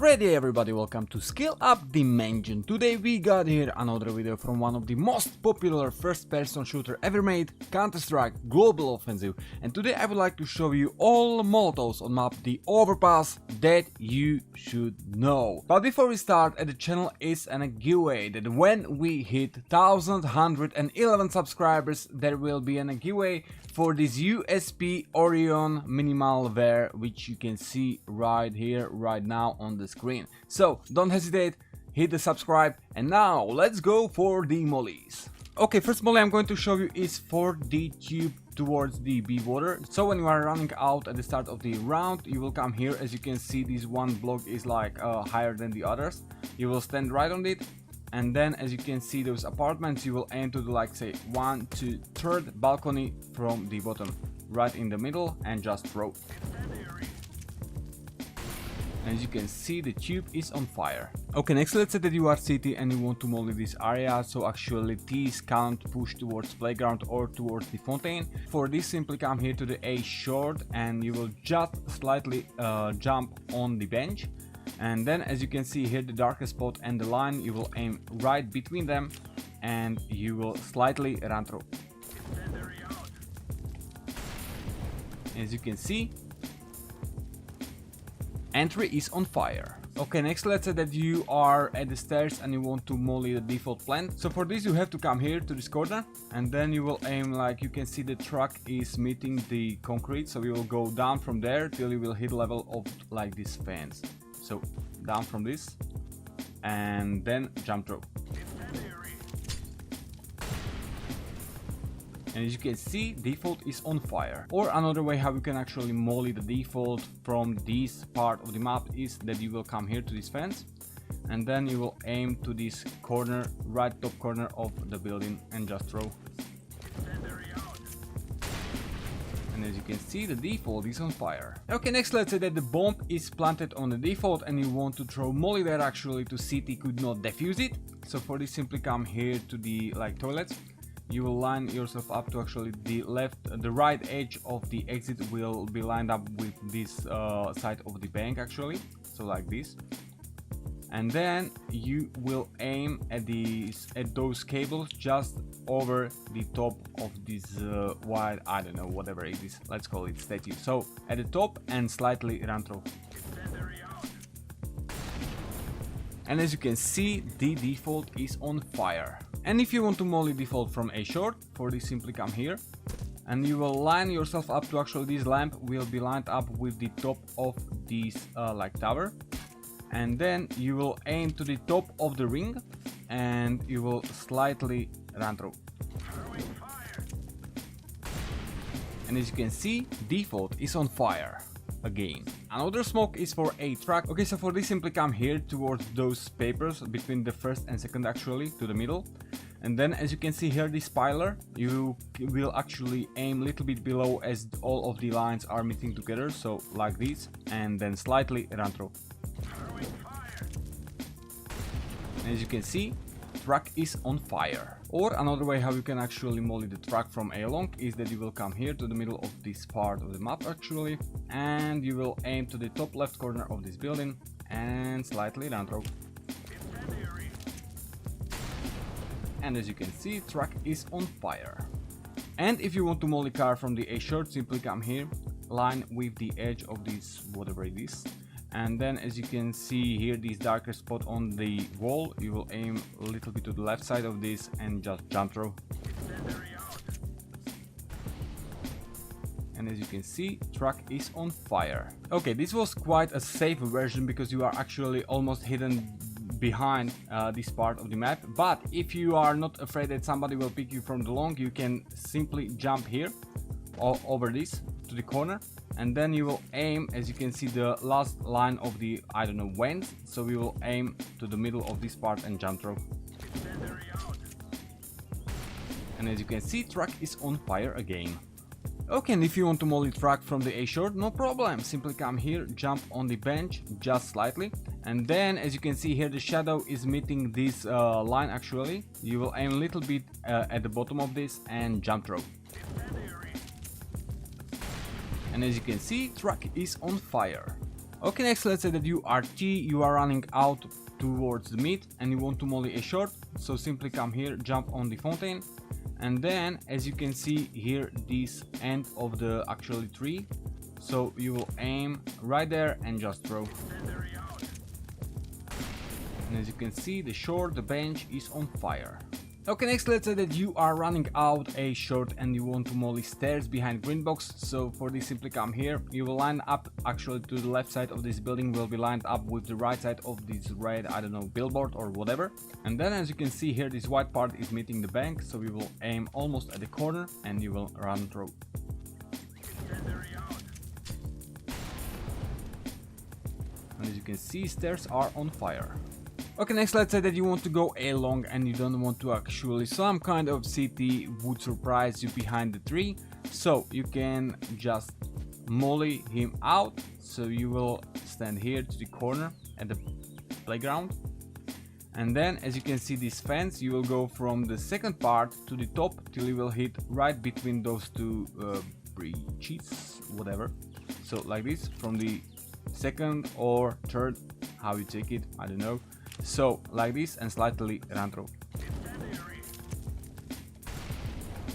Alrighty everybody, welcome to Skill Up Dimension. Today we got here another video from one of the most popular first-person shooter ever made, Counter-Strike Global Offensive. And today I would like to show you all Molotovs on map the Overpass that you should know. But before we start, at the channel is a giveaway that when we hit 1111 subscribers there will be a giveaway for this USP Orion minimal wear, which you can see right here, right now on the screen. So don't hesitate, hit the subscribe, and now let's go for the mollies. Okay, first molly I'm going to show you is for the tube towards the B water. So when you are running out at the start of the round, you will come here. As you can see, this one block is like higher than the others. You will stand right on it. And then as you can see those apartments, you will aim to do like say 1 to 3rd balcony from the bottom, right in the middle, and just throw. As you can see, the tube is on fire. Okay, next let's say that you are CT and you want to molly this area, so actually T's can't push towards playground or towards the fountain. For this, simply come here to the A short and you will just slightly jump on the bench. And then as you can see here, the darkest spot and the line, you will aim right between them and you will slightly run through. As you can see, entry is on fire. Okay, next let's say that you are at the stairs and you want to molly the default plant. So for this you have to come here to this corner and then you will aim, like you can see the truck is meeting the concrete, so you will go down from there till you will hit level of like this fence. So down from this and then jump through. And as you can see, default is on fire. Or another way how you can actually molly the default from this part of the map is that you will come here to this fence and then you will aim to this corner, right top corner of the building, and just throw. And as you can see, the default is on fire. Okay, next let's say that the bomb is planted on the default and you want to throw molly there actually to see it could not defuse it. So for this, simply come here to the like toilets. You will line yourself up to actually the right edge of the exit will be lined up with this side of the bank actually, so like this. And then you will aim at those cables just over the top of this wide, I don't know, whatever it is, let's call it statue. So at the top and slightly run through. And as you can see, the default is on fire. And if you want to molly default from A short, for this simply come here and you will line yourself up to actually this lamp will be lined up with the top of this like tower. And then you will aim to the top of the ring and you will slightly run through. And as you can see, default is on fire again. Another smoke is for a truck. Okay, so for this simply come here towards those papers between the first and second actually, to the middle. And then as you can see here, this pilar, you will actually aim a little bit below as all of the lines are meeting together, so like this, and then slightly run through. As you can see, truck is on fire. Or another way how you can actually molly the truck from A long is that you will come here to the middle of this part of the map actually, and you will aim to the top left corner of this building and slightly run through. And as you can see, truck is on fire. And if you want to molly car from the A short, simply come here, line with the edge of this whatever it is. And then as you can see here, this darker spot on the wall, you will aim a little bit to the left side of this and just jump through. And as you can see, truck is on fire. Okay, this was quite a safe version because you are actually almost hidden behind this part of the map. But if you are not afraid that somebody will pick you from the long, you can simply jump here over this to the corner. And then you will aim, as you can see, the last line of the, I don't know, vents. So we will aim to the middle of this part and jump through. And as you can see, truck is on fire again. Okay, and if you want to molly truck from the A short, no problem. Simply come here, jump on the bench just slightly. And then as you can see here, the shadow is meeting this line actually. You will aim a little bit at the bottom of this and jump through. And as you can see, truck is on fire. Okay, next let's say that you are T, you are running out towards the mid and you want to molly a short, so simply come here, jump on the fountain, and then as you can see here, this end of the actually tree, so you will aim right there and just throw. And as you can see, the short, the bench is on fire. Okay, next let's say that you are running out a short and you want to molly stairs behind green box, so for this simply come here, you will line up actually to the left side of this building, will be lined up with the right side of this red, I don't know, billboard or whatever, and then as you can see here, this white part is meeting the bank, so you will aim almost at the corner and you will run through. And as you can see, stairs are on fire. Okay, next let's say that you want to go A long and you don't want to actually some kind of CT would surprise you behind the tree, so you can just molly him out, so you will stand here to the corner at the playground, and then as you can see this fence, you will go from the second part to the top till you will hit right between those two breaches, whatever, so like this, from the second or third, how you take it, I don't know. So like this and slightly run through.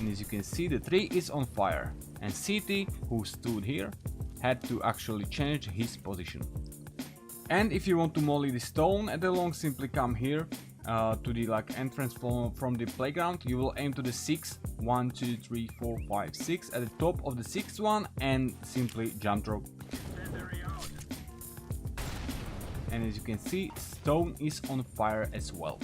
And as you can see, the tree is on fire and CT, who stood here, had to actually change his position. And if you want to molly the stone at the long, simply come here to the like entrance from the playground. You will aim to the 6, 1, 2, 3, 4, 5, 6 at the top of the 6th one and simply jump throw. And as you can see, stone is on fire as well.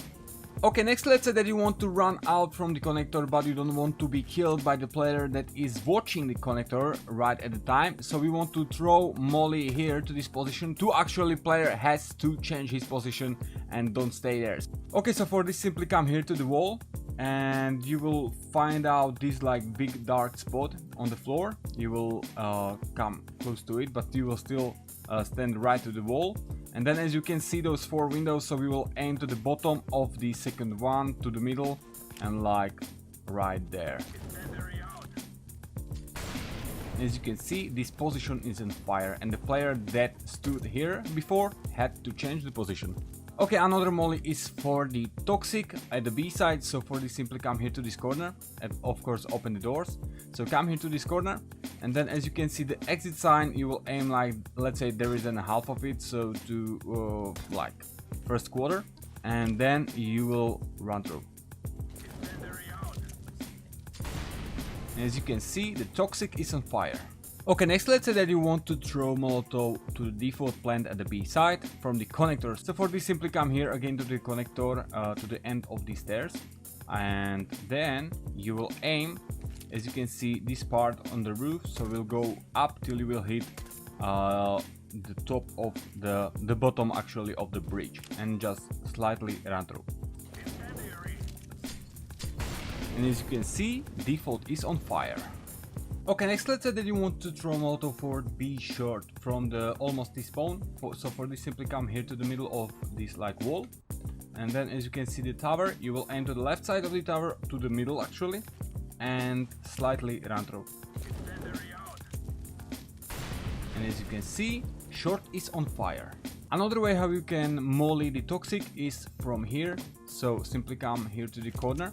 Okay, next let's say that you want to run out from the connector, but you don't want to be killed by the player that is watching the connector right at the time, so we want to throw molly here to this position. To actually player has to change his position and don't stay there. Okay, so for this simply come here to the wall and you will find out this like big dark spot on the floor. You will come close to it, but you will still stand right to the wall. And then as you can see those 4 windows, so we will aim to the bottom of the second one, to the middle, and like right there. As you can see, this position is on fire and the player that stood here before had to change the position. Okay, another molly is for the toxic at the B side, so for this simply come here to this corner and of course open the doors. So come here to this corner and then as you can see the exit sign, you will aim like, let's say there is a half of it, so to like first quarter, and then you will run through. As you can see, the toxic is on fire. Okay, next let's say that you want to throw Molotov to the default plant at the B side from the connector. So for this simply come here again to the connector to the end of the stairs, and then you will aim, as you can see, this part on the roof, so we'll go up till you will hit the top of the bottom actually of the bridge and just slightly run through. And as you can see, default is on fire. Okay, next let's say that you want to throw Molotov for B short from the almost despawn. So for this simply come here to the middle of this like wall, and then as you can see the tower, you will aim to the left side of the tower, to the middle actually, and slightly run through. And as you can see, short is on fire. Another way how you can molly the toxic is from here, so simply come here to the corner.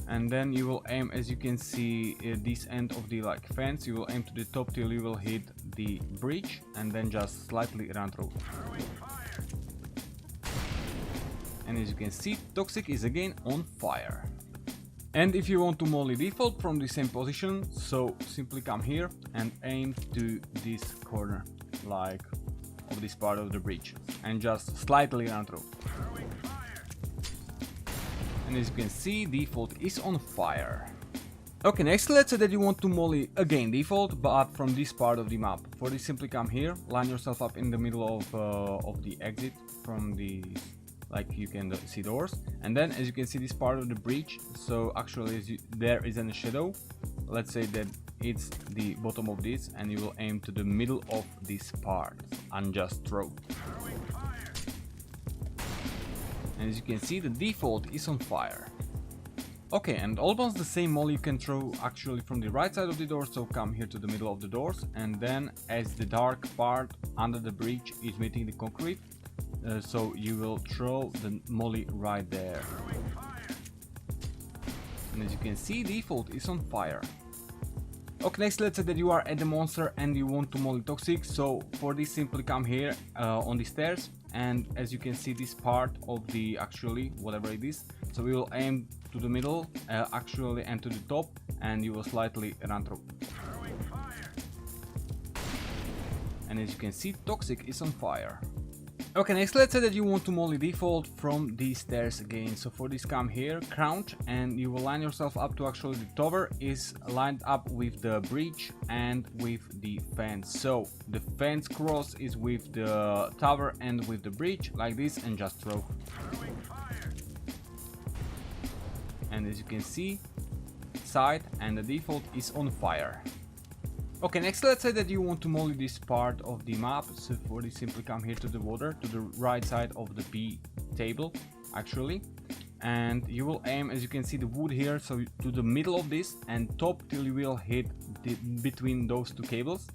And then you will aim, as you can see, this end of the like fence, you will aim to the top till you will hit the bridge and then just slightly run through. And as you can see, toxic is again on fire. And if you want to molly default from the same position, so simply come here and aim to this corner, like of this part of the bridge, and just slightly run through. And as you can see, default is on fire. Okay, next let's say that you want to molly again default, but from this part of the map. For this simply come here, line yourself up in the middle of the exit from the, like you can see doors, and then as you can see this part of the bridge, so actually there is a shadow, let's say that it's the bottom of this, and you will aim to the middle of this part and just throw. And as you can see, the default is on fire. Okay, and almost the same molly you can throw actually from the right side of the door, so come here to the middle of the doors, and then as the dark part under the breach is meeting the concrete, so you will throw the molly right there. And as you can see, default is on fire. Okay, next let's say that you are at the monster and you want to molly toxic, so for this simply come here on the stairs, and as you can see this part of the actually whatever it is, so we will aim to the middle actually and to the top, and you will slightly run through. And as you can see, toxic is on fire. Okay, next let's say that you want to molly default from these stairs again, so for this come here, crouch, and you will line yourself up to actually the tower is lined up with the breach and with the fence, so the fence cross is with the tower and with the breach like this, and just throw. And as you can see, side and the default is on fire. Okay, next let's say that you want to molly this part of the map, so for this simply come here to the water, to the right side of the B table actually, and you will aim, as you can see the wood here, so to the middle of this and top till you will hit between those two cables,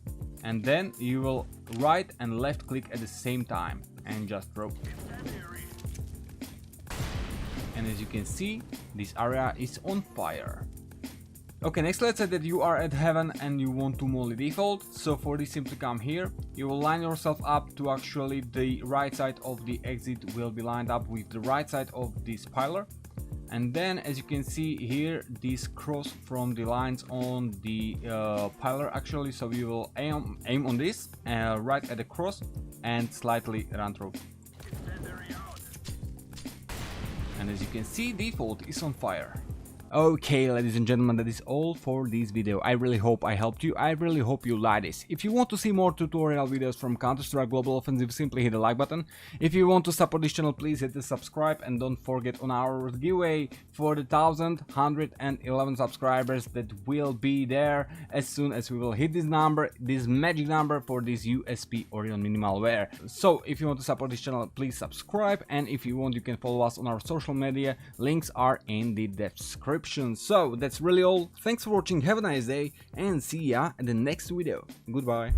and then you will right and left click at the same time and just throw. And as you can see, this area is on fire. Okay, next let's say that you are at heaven and you want to molly default, so for this simply come here, you will line yourself up to actually the right side of the exit will be lined up with the right side of this pillar, and then as you can see here, this cross from the lines on the pillar actually, so you will aim on this right at the cross and slightly run through. And as you can see, default is on fire. Okay, ladies and gentlemen, that is all for this video. I really hope I helped you. I really hope you like this. If you want to see more tutorial videos from Counter-Strike Global Offensive, simply hit the like button. If you want to support this channel, please hit the subscribe, and don't forget on our giveaway for the 1,111 subscribers that will be there as soon as we will hit this number, this magic number for this USP Orion minimal wear. So if you want to support this channel, please subscribe, and if you want, you can follow us on our social media. Links are in the description. So that's really all. Thanks for watching, have a nice day, and see ya in the next video. Goodbye.